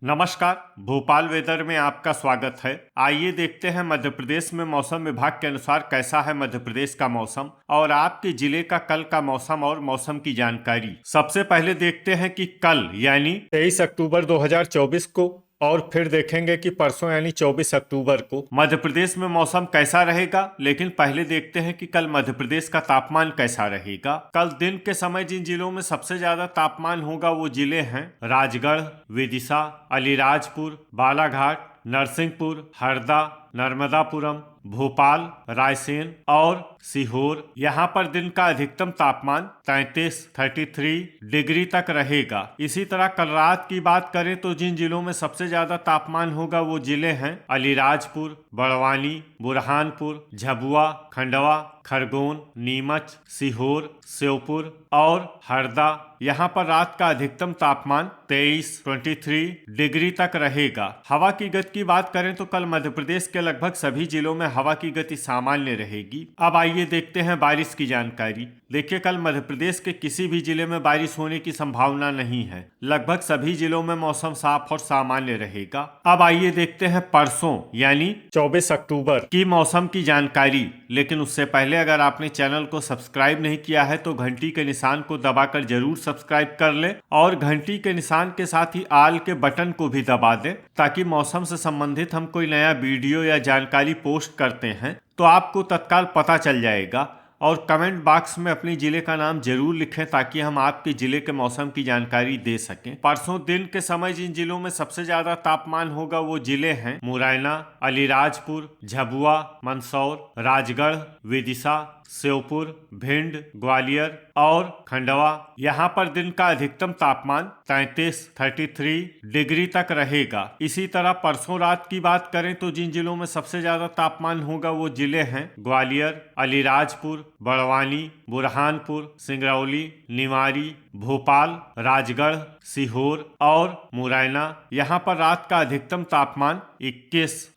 नमस्कार। भोपाल वेदर में आपका स्वागत है। आइए देखते हैं मध्य प्रदेश में मौसम विभाग के अनुसार कैसा है मध्य प्रदेश का मौसम और आपके जिले का कल का मौसम और मौसम की जानकारी। सबसे पहले देखते हैं कि कल यानी 23 अक्टूबर 2024 को और फिर देखेंगे कि परसों यानी 24 अक्टूबर को मध्य प्रदेश में मौसम कैसा रहेगा। लेकिन पहले देखते हैं कि कल मध्य प्रदेश का तापमान कैसा रहेगा। कल दिन के समय जिन जिलों में सबसे ज्यादा तापमान होगा वो जिले हैं राजगढ़, विदिशा, अलीराजपुर, बालाघाट, नरसिंहपुर, हरदा, नर्मदापुरम, भोपाल, रायसेन और सीहोर। यहाँ पर दिन का अधिकतम तापमान 33 डिग्री तक रहेगा। इसी तरह कल रात की बात करें तो जिन जिलों में सबसे ज्यादा तापमान होगा वो जिले हैं अलीराजपुर, बड़वानी, बुरहानपुर, झाबुआ, खंडवा, खरगोन, नीमच, सीहोर, श्योपुर और हरदा। यहाँ पर रात का अधिकतम तापमान 23 डिग्री तक रहेगा। हवा की गति की बात करें तो कल मध्य प्रदेश के लगभग सभी जिलों में हवा की गति सामान्य रहेगी। अब आइए देखते हैं बारिश की जानकारी। देखिए, कल मध्य प्रदेश के किसी भी जिले में बारिश होने की संभावना नहीं है। लगभग सभी जिलों में मौसम साफ और सामान्य रहेगा। अब आइए देखते हैं परसों यानी 24 अक्टूबर की मौसम की जानकारी। लेकिन उससे पहले अगर आपने चैनल को सब्सक्राइब नहीं किया है तो घंटी के निशान को दबाकर जरूर सब्सक्राइब कर ले और घंटी के निशान के साथ ही आल के बटन को भी दबा दें ताकि मौसम से संबंधित हम कोई नया वीडियो या जानकारी पोस्ट करते हैं तो आपको तत्काल पता चल जाएगा। और कमेंट बॉक्स में अपने जिले का नाम जरूर लिखें ताकि हम आपके जिले के मौसम की जानकारी दे सकें। परसों दिन के समय जिन जिलों में सबसे ज्यादा तापमान होगा वो जिले हैं मुरैना, अलीराजपुर, झाबुआ, मंदसौर, राजगढ़, विदिशा, श्योपुर, भिंड, ग्वालियर और खंडवा। यहाँ पर दिन का अधिकतम तापमान 33 डिग्री तक रहेगा। इसी तरह परसों रात की बात करें तो जिन जिलों में सबसे ज्यादा तापमान होगा वो जिले हैं ग्वालियर, अलीराजपुर, बड़वानी, बुरहानपुर, सिंगरौली, निवाड़ी, भोपाल, राजगढ़, सीहोर और मुरैना। यहाँ पर रात का अधिकतम तापमान 21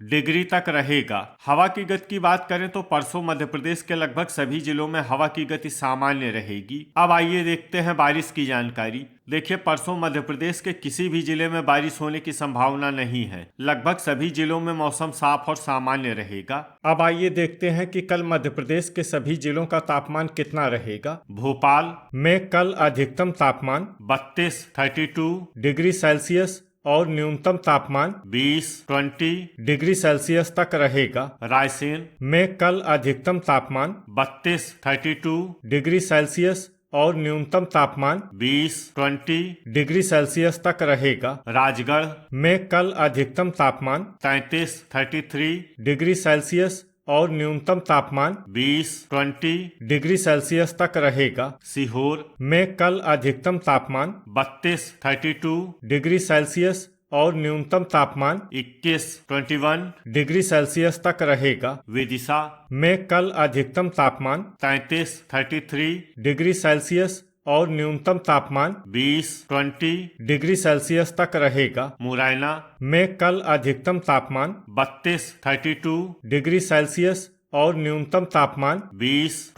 डिग्री तक रहेगा। हवा की गति की बात करें तो परसों मध्य प्रदेश के लगभग सभी जिलों में हवा की गति सामान्य रहेगी। अब आइए देखते हैं बारिश की जानकारी। देखिए, परसों मध्य प्रदेश के किसी भी जिले में बारिश होने की संभावना नहीं है। लगभग सभी जिलों में मौसम साफ और सामान्य रहेगा। अब आइए देखते हैं कि कल मध्य प्रदेश के सभी जिलों का तापमान कितना रहेगा। भोपाल में कल अधिकतम तापमान 32 डिग्री सेल्सियस और न्यूनतम तापमान 20 डिग्री सेल्सियस तक रहेगा। रायसेन में कल अधिकतम तापमान 32 डिग्री सेल्सियस और न्यूनतम तापमान 20 डिग्री सेल्सियस तक रहेगा। राजगढ़ में कल अधिकतम तापमान 33 डिग्री सेल्सियस और न्यूनतम तापमान 20 डिग्री सेल्सियस तक रहेगा। सीहोर में कल अधिकतम तापमान 32 डिग्री सेल्सियस और न्यूनतम तापमान 21 डिग्री सेल्सियस तक रहेगा। विदिशा में कल अधिकतम तापमान 33 डिग्री सेल्सियस और न्यूनतम तापमान 20 डिग्री सेल्सियस तक रहेगा। मुरैना में कल अधिकतम तापमान 32 डिग्री सेल्सियस और न्यूनतम तापमान 20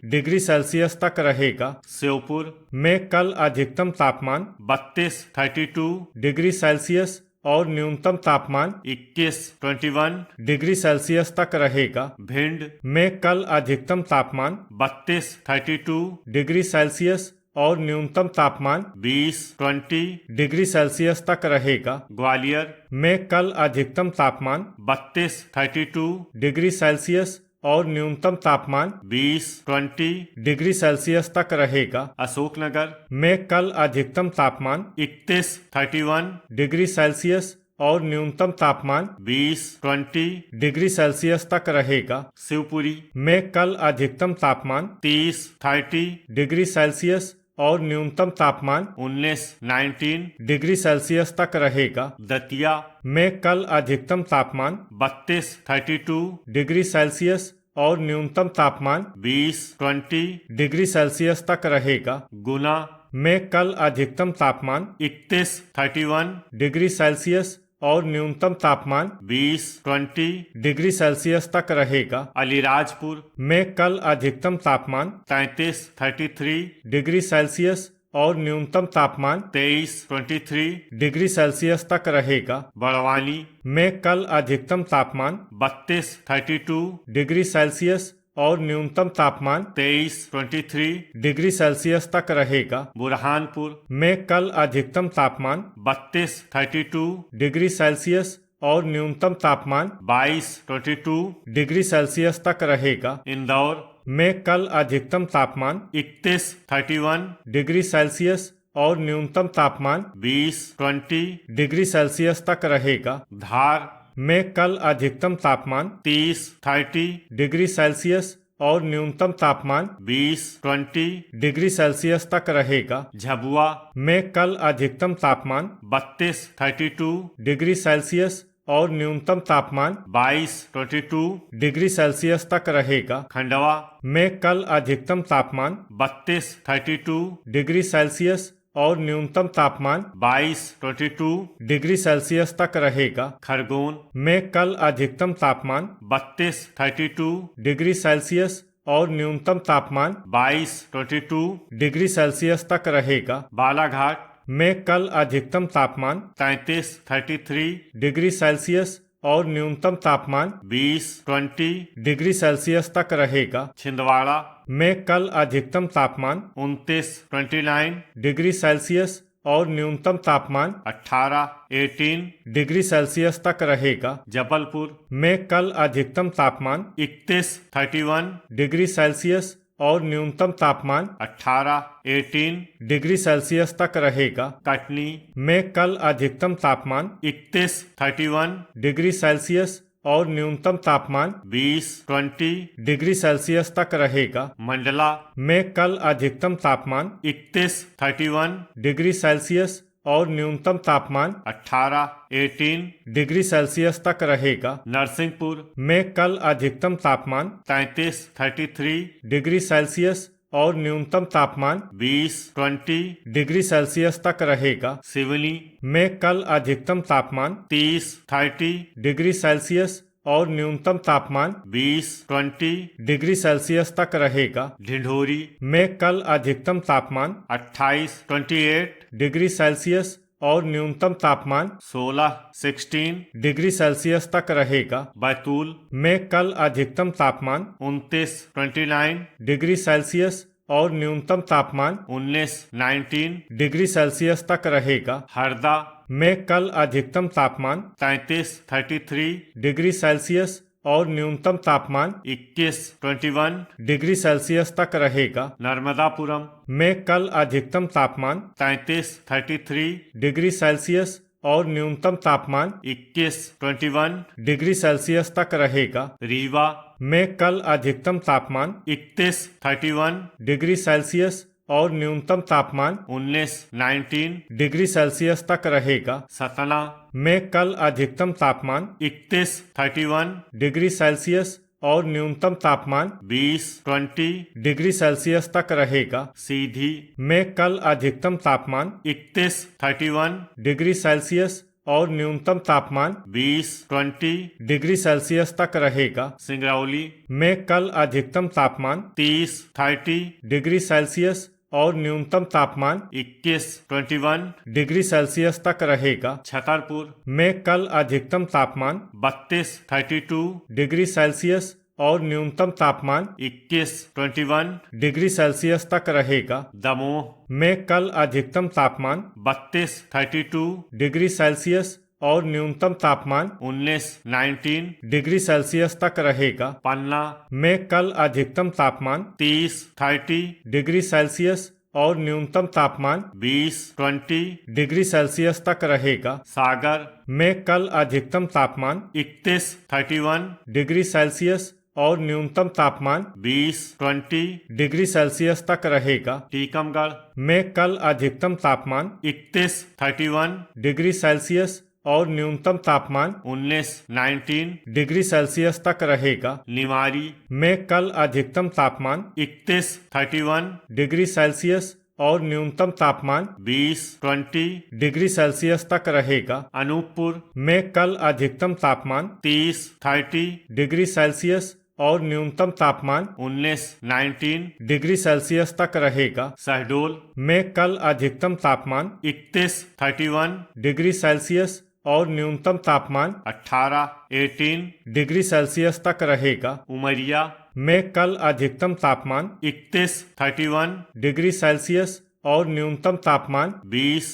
डिग्री सेल्सियस तक रहेगा। श्योपुर में कल अधिकतम तापमान 32 डिग्री सेल्सियस और न्यूनतम तापमान 21 डिग्री सेल्सियस तक रहेगा। भिंड में कल अधिकतम तापमान 32 डिग्री सेल्सियस और न्यूनतम तापमान 20 डिग्री सेल्सियस तक रहेगा। ग्वालियर में कल अधिकतम तापमान 32 डिग्री सेल्सियस और न्यूनतम तापमान 20 डिग्री सेल्सियस तक रहेगा। अशोकनगर में कल अधिकतम तापमान 31 डिग्री सेल्सियस और न्यूनतम तापमान 20 डिग्री सेल्सियस तक रहेगा। शिवपुरी में कल अधिकतम तापमान 30 डिग्री सेल्सियस और न्यूनतम तापमान 19 डिग्री सेल्सियस तक रहेगा। दतिया में कल अधिकतम तापमान 32 डिग्री सेल्सियस और न्यूनतम तापमान 20 डिग्री सेल्सियस तक रहेगा। गुना में कल अधिकतम तापमान 31 डिग्री सेल्सियस और न्यूनतम तापमान 20 डिग्री सेल्सियस तक रहेगा। अलीराजपुर में कल अधिकतम तापमान 33 डिग्री सेल्सियस और न्यूनतम तापमान 23 डिग्री सेल्सियस तक रहेगा। बड़वानी में कल अधिकतम तापमान 32 डिग्री सेल्सियस और न्यूनतम तापमान 23 डिग्री सेल्सियस तक रहेगा। बुरहानपुर में कल अधिकतम तापमान 32 डिग्री सेल्सियस और न्यूनतम तापमान 22 डिग्री सेल्सियस तक रहेगा। इंदौर में कल अधिकतम तापमान 31 डिग्री सेल्सियस और न्यूनतम तापमान 20 डिग्री सेल्सियस तक रहेगा। धार में कल अधिकतम तापमान 30 डिग्री सेल्सियस और न्यूनतम तापमान 20 डिग्री सेल्सियस तक रहेगा। झाबुआ में कल अधिकतम तापमान 32 डिग्री सेल्सियस और न्यूनतम तापमान 22 डिग्री सेल्सियस तक रहेगा। खंडवा में कल अधिकतम तापमान 32 डिग्री सेल्सियस और न्यूनतम तापमान 22 डिग्री सेल्सियस तक रहेगा। खरगोन में कल अधिकतम तापमान 32 डिग्री सेल्सियस और न्यूनतम तापमान 22 डिग्री सेल्सियस तक रहेगा। बालाघाट में कल अधिकतम तापमान 33 डिग्री सेल्सियस और न्यूनतम तापमान 20 डिग्री सेल्सियस तक रहेगा। छिंदवाड़ा में कल अधिकतम तापमान 29 डिग्री सेल्सियस और न्यूनतम तापमान 18 डिग्री सेल्सियस तक रहेगा। जबलपुर में कल अधिकतम तापमान 31 डिग्री सेल्सियस और न्यूनतम तापमान 18 डिग्री सेल्सियस तक रहेगा। कटनी में कल अधिकतम तापमान 31 डिग्री सेल्सियस और न्यूनतम तापमान 20 डिग्री सेल्सियस तक रहेगा। मंडला में कल अधिकतम तापमान 31 डिग्री सेल्सियस और न्यूनतम तापमान 18 डिग्री सेल्सियस तक रहेगा। नरसिंहपुर में कल अधिकतम तापमान 33 डिग्री सेल्सियस और न्यूनतम तापमान 20 डिग्री सेल्सियस तक रहेगा। सिवनी में कल अधिकतम तापमान 30 डिग्री सेल्सियस और न्यूनतम तापमान 20 डिग्री सेल्सियस तक रहेगा। ढिंढोरी में कल अधिकतम तापमान 28 डिग्री सेल्सियस और न्यूनतम तापमान 16 डिग्री सेल्सियस तक रहेगा। बैतूल में कल अधिकतम तापमान 29 डिग्री सेल्सियस और न्यूनतम तापमान 19 डिग्री सेल्सियस तक रहेगा। हरदा में कल अधिकतम तापमान 33 डिग्री सेल्सियस और न्यूनतम तापमान 21 डिग्री सेल्सियस तक रहेगा। नर्मदापुरम में कल अधिकतम तापमान 33 डिग्री सेल्सियस और न्यूनतम तापमान 21 डिग्री सेल्सियस तक रहेगा। रीवा में कल अधिकतम तापमान 31 डिग्री सेल्सियस और न्यूनतम तापमान 19 डिग्री सेल्सियस तक रहेगा। सतना में कल अधिकतम तापमान 31 डिग्री सेल्सियस और न्यूनतम तापमान 20 डिग्री सेल्सियस तक रहेगा। सीधी में कल अधिकतम तापमान 31 डिग्री सेल्सियस और न्यूनतम तापमान 20 डिग्री सेल्सियस तक रहेगा। सिंगरौली में कल अधिकतम तापमान 30 डिग्री सेल्सियस और न्यूनतम तापमान 21 डिग्री सेल्सियस तक रहेगा। छतरपुर में कल अधिकतम तापमान 32 डिग्री सेल्सियस और न्यूनतम तापमान 21 डिग्री सेल्सियस तक रहेगा। दमोह में कल अधिकतम तापमान 32 डिग्री सेल्सियस और न्यूनतम तापमान 19 डिग्री सेल्सियस तक रहेगा। पन्ना में कल अधिकतम तापमान 30 डिग्री सेल्सियस और न्यूनतम तापमान 20 डिग्री सेल्सियस तक रहेगा। सागर में कल अधिकतम तापमान 31 डिग्री सेल्सियस और न्यूनतम तापमान 20 डिग्री सेल्सियस तक रहेगा। टीकमगढ़ में कल अधिकतम तापमान 31 डिग्री सेल्सियस और न्यूनतम तापमान 19 डिग्री सेल्सियस तक रहेगा। निवाड़ी में कल अधिकतम तापमान 31 डिग्री सेल्सियस और न्यूनतम तापमान 20 डिग्री सेल्सियस तक रहेगा। अनूपपुर में कल अधिकतम तापमान 30 डिग्री सेल्सियस और न्यूनतम तापमान 19 डिग्री सेल्सियस तक रहेगा। शहडोल में कल अधिकतम तापमान 31 डिग्री सेल्सियस और न्यूनतम तापमान 18 डिग्री सेल्सियस तक रहेगा। उमरिया में कल अधिकतम तापमान 31 डिग्री सेल्सियस और न्यूनतम तापमान 20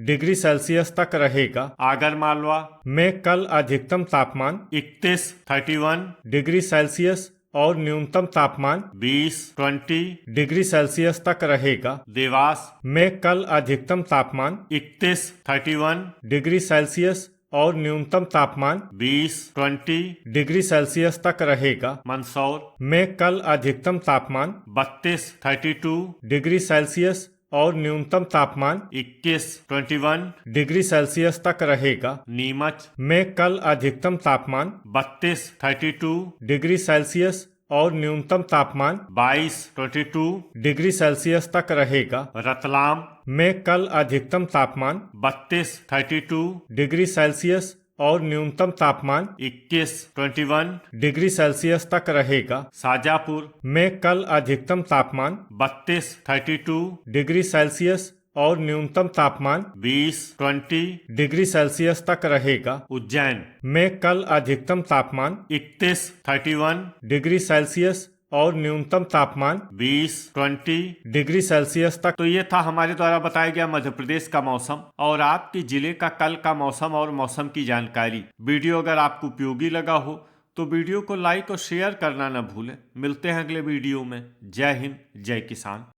डिग्री सेल्सियस तक रहेगा। आगरमालवा में कल अधिकतम तापमान 31 डिग्री सेल्सियस और न्यूनतम तापमान 20 डिग्री सेल्सियस तक रहेगा। देवास में कल अधिकतम तापमान 31 डिग्री सेल्सियस और न्यूनतम तापमान 20 डिग्री सेल्सियस तक रहेगा। मंदसौर में कल अधिकतम तापमान 32 डिग्री सेल्सियस और न्यूनतम तापमान 21 डिग्री सेल्सियस तक रहेगा। नीमच में कल अधिकतम तापमान 32 डिग्री सेल्सियस और न्यूनतम तापमान 22 डिग्री सेल्सियस तक रहेगा। रतलाम में कल अधिकतम तापमान 32 डिग्री सेल्सियस और न्यूनतम तापमान 21 डिग्री सेल्सियस तक रहेगा। शाजापुर में कल अधिकतम तापमान 32 डिग्री सेल्सियस और न्यूनतम तापमान 20 डिग्री सेल्सियस तक रहेगा। उज्जैन में कल अधिकतम तापमान 31 डिग्री सेल्सियस और न्यूनतम तापमान 20 डिग्री सेल्सियस तक। तो ये था हमारे द्वारा बताया गया मध्य प्रदेश का मौसम और आपके जिले का कल का मौसम और मौसम की जानकारी। वीडियो अगर आपको उपयोगी लगा हो तो वीडियो को लाइक और शेयर करना न भूलें। मिलते हैं अगले वीडियो में। जय हिंद, जय किसान।